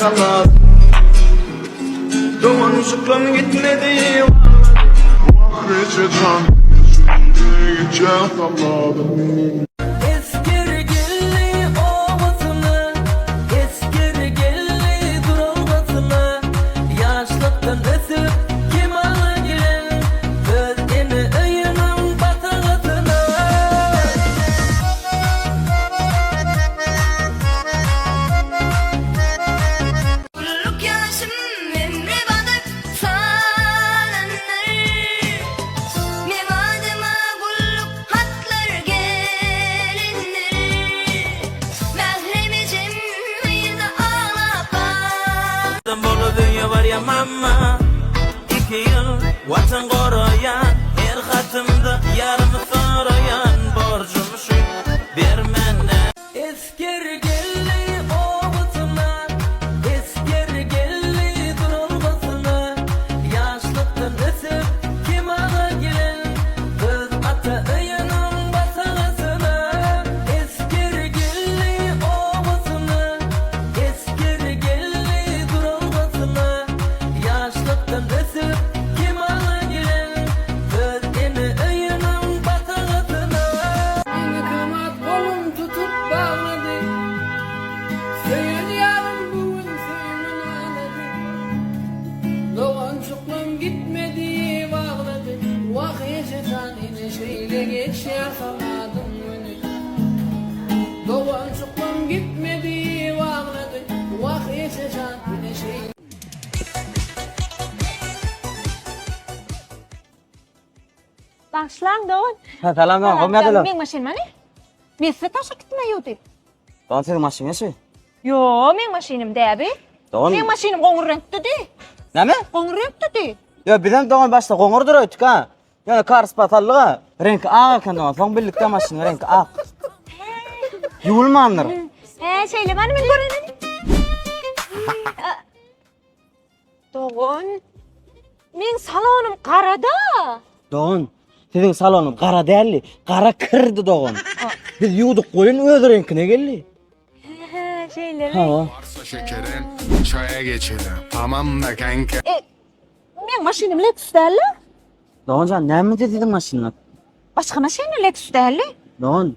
kaladım. Doğancıklarım gitmedi. Vahreçeden geçe kaladım. Mama, 2 yıl vatan koruyan, her hatımda yarımı sorayan, borcum şu vermenden. Esker geldi ovutuna, esker geldi durulmasına, yaşlıktan ötüp kim ala gelen, öz ata öyanın basanasına. Esker geldi ovutuna, esker geldi durulmasına, yaşlıktan ötüp kim ala gelen, öz eni öyanın basanasına. Beni kanat kolum tutup bağladı. Sen yarın bugün senin ağladı. Doğancıklım gitmedi bağladı. Vah yaşatan yine şeyle geç yakaladım beni. Doğancıklım gitmedi bağladı. Vah yaşatan yine şeyle. Başlang Doğan. Ha, salam Doğan, kom geldi lo. Men maşin mani? Men size taşa gitmeydi. Doğan senin maşinesi. Yo, men maşinim däbi. Doğan. Men maşinim goňur renkde de. Näme? Goňur renkde de. Yo, bizem Doğan başta goňur duraydyk ha. Yani kars patallyga renk ak ekan Doğan. Soň birlikde maşina renk ak. Yulmandyr. Şeýle mani men görenin. Doğan. Men salonum garada. Doğan, sizin salonun qara dälli, qara kirdi Doğan. Biz ýuwdyk goýun öz renkine geldi. Şeýle. Ha. Varsa şekerin çaya geçelim. Tamam da kanka. Men maşinim Lexus däli. Doğan can näme dedi maşina? Başga maşina Lexus däli. Doğan,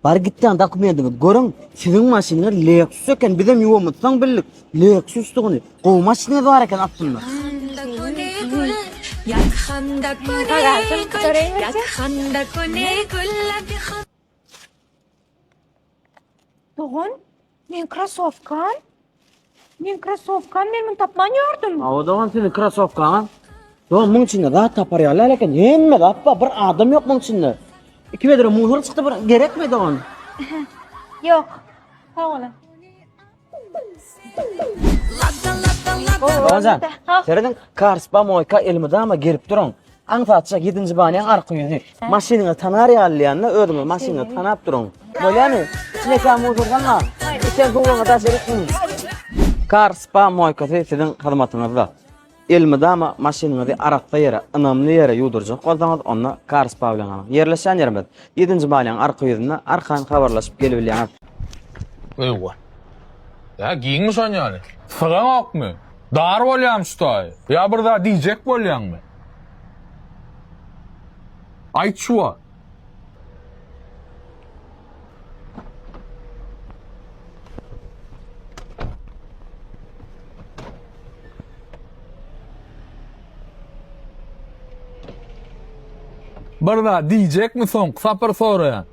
bar gitden dokumendiňiz görüň, sizin maşina Lexus eken, bizem ýuwamyzsaň billik. Lexus dugany. Gow maşina bar eken atdymlar. Doğan, men krasovkan. Men tapman ýordum. Awa Doğan senin krasovkaň. Doğan muň içinde zat tapar ýalar eken, hemme tappa bir adam ýok muň içinde. 2 metre muhur çykdy, bir gerekmi Doğan? Yok. Sağ olun. Doğan, Ha. senin Karspa moyka elmidama gerip durun. Aňsatça 7-nji banyň arky ýüzi. Maşinaňy tanar ýalyanda ödüňiz maşinaňy tanap durun. Bolýarmy? İçine kam oturganma. Sen gowaňa taşerik. Karspa moyka sizin hyzmatyňyzda. Elmidama maşinaňyzy arakda ýere, ynamly ýere ýudurjak bolsaňyz, onda Karspa bilen alyň. Yerleşen ýerimiz 7-nji banyň arky ýüzünde arkan habarlaşyp gelip bilýär. Eywa. Ya giyin mi sen yani? Sıran ok mu? Dar bolyam şutay. Ya burada diyecek bolyan mı? Ayt şuwa. Burada diyecek mi son? Sapır sorayan.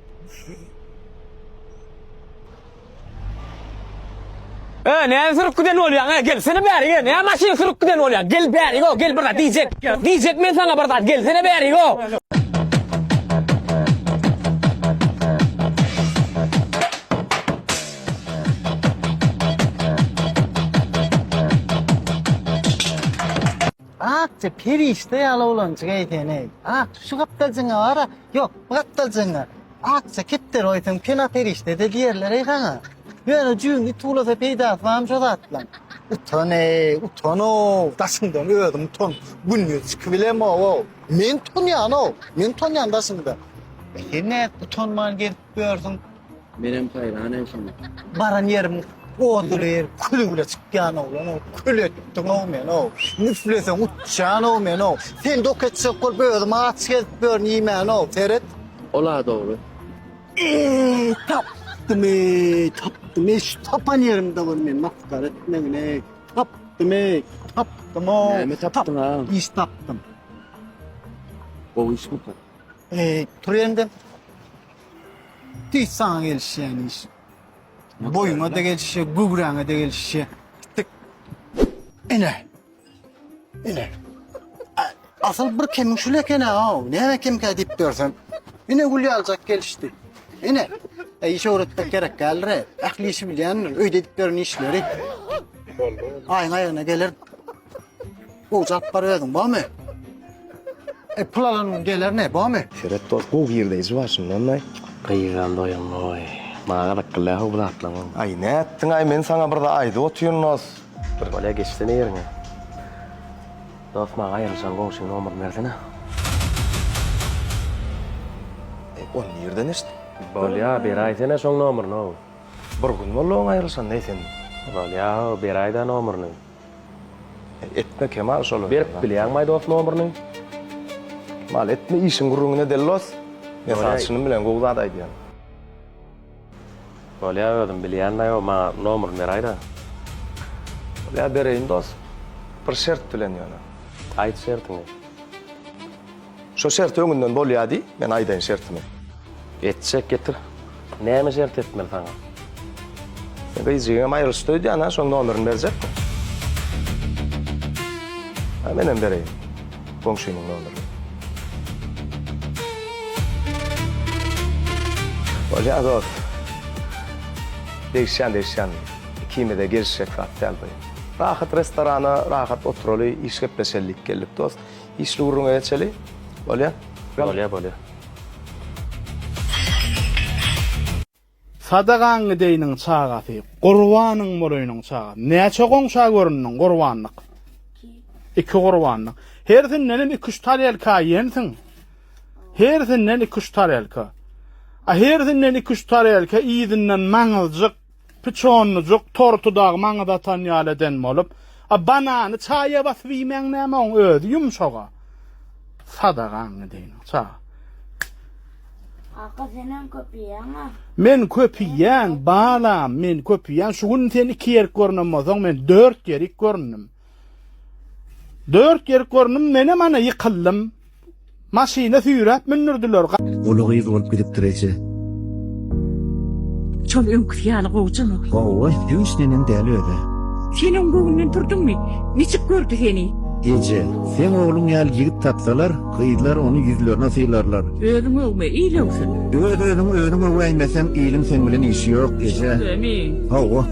Ne sürüp giden olyan? Gel sene beri gel. Ne maşin sürüp giden olyan? Gel beri go. Gel burada diyecek. Diyecek mi sana burada? Gel sene beri go. Akça perişte yala olan çıkaytene. Şu kaptalcına var yok bu kaptalcına. Akça kettir oytun pena perişte de diğerlere kana. Yani cüğün tuğlasa peyda falan şodatlan. Utano. Daşından ödüm ton. Bunu çıkıbilem o. Menton yan o. Menton yan daşında. Yine utanman gelip gördüm. Benim hayranem şimdi. Baran yerim Odurir, külüyle çıkan oğlan o, kül ettin o men o, nüflesen uçan o men o, sen doketsek kol böyle aç gelip böyle yemen o, teret. Ola doğru. Taptım, şu tapan yerimde var men, maskar etmen ne, taptım o. Näme tapdyň ha? İş taptım. O iş mi? Tur yerinde. Hiç sana gelişen iş. Boyuma da gelişe, gugurana da gelişe. Tık. İne. Asıl bir kemin şu lekene ha. Ne hemen kim kadip diyorsan. İne gülü alacak gelişti. İne. İşe öğretmek gerek gelir. Akli işi bilen, öydediklerin işleri. Ayın ayağına gelir. O para verdin, bu mu? Plalanın gelir ne, bu mu? Şeret dost bu yerdeyiz varsın onay. Kıygan doyan oy. Mağa rakılla hu bulatlamam. Ay ne ettin ay men sana burada aydı otuyorsunuz. Bir gole geçsene yerine. Dost mağa ayırsan gongşun nomur versene. O nereden işte? Bol ya bir ay sene son nomurunu. Bir gün molla ayrılsan neysen. Bol ya bir ayda nomurunu. Etme kemal solu. Bir bilýän maý dost nomurunu. Mal etme işin gurruna dellos. Ne saçını bilen goğda aydı yani. Bol ya ödüm bilýän maý o ma nomurunu bir ayda. Ya bereyin dost. Bir şert bilen yani. Ayt şertini. Şu şert öňünden bolýady, men aýdaýyn şertimi. Etsek getir. Näme şert etmeli sana? Ben gıyıcığım ayrılıştıydı yana, son numarını verecek mi? Ha, benim vereyim. Komşunun numarını. Hoca dost. Değişen. Kimi de gelişecek zaten albayım. Rahat restorana, rahat oturulu, iş kepesellik gelip dost. İşli uğruna geçeli. Bolya? Bol ya. Sadagaň deýiniň çagaty, gurbanyň moroýunyň çagaty. Näçe goňşa görünniň gurbanlyk? Iki gurbanlyk. Her senden 2-3 tarelka ýensiň. Her senden 2-3 tarelka. Her senden 2-3 tarelka iýdinden maňyzyk, piçonlyk, tortudag maňyda tanýal eden bolup, banany çaýa basyp ýemäň näme oň özi ýumşaga. Sadagaň deýiniň çagaty. Aka senen köpiýäň. Men köpiýän, balam, men köpiýän. Şu gün sen 2 yer görnämsoň, men 4 yerik görnüm. 4 yer görnüm, mene mana ýykyldım. Maşyna süýräp mindirdiler. Ulugy bolup gidip durýar. Çol öňkü ýaly gowjamy. Owa, ýüşneniň däli öde. Senin göwünden turdummy? Niçik gördü seni? Gece, sen oğlum ýaly ýigit tapsalar, kıydılar onu yüzlerine sıylarlar. Özüň öwme iýleňsin. Özüňe öwäýmesem iýlim sen bilen işi ýok, gece. Emin. Owa,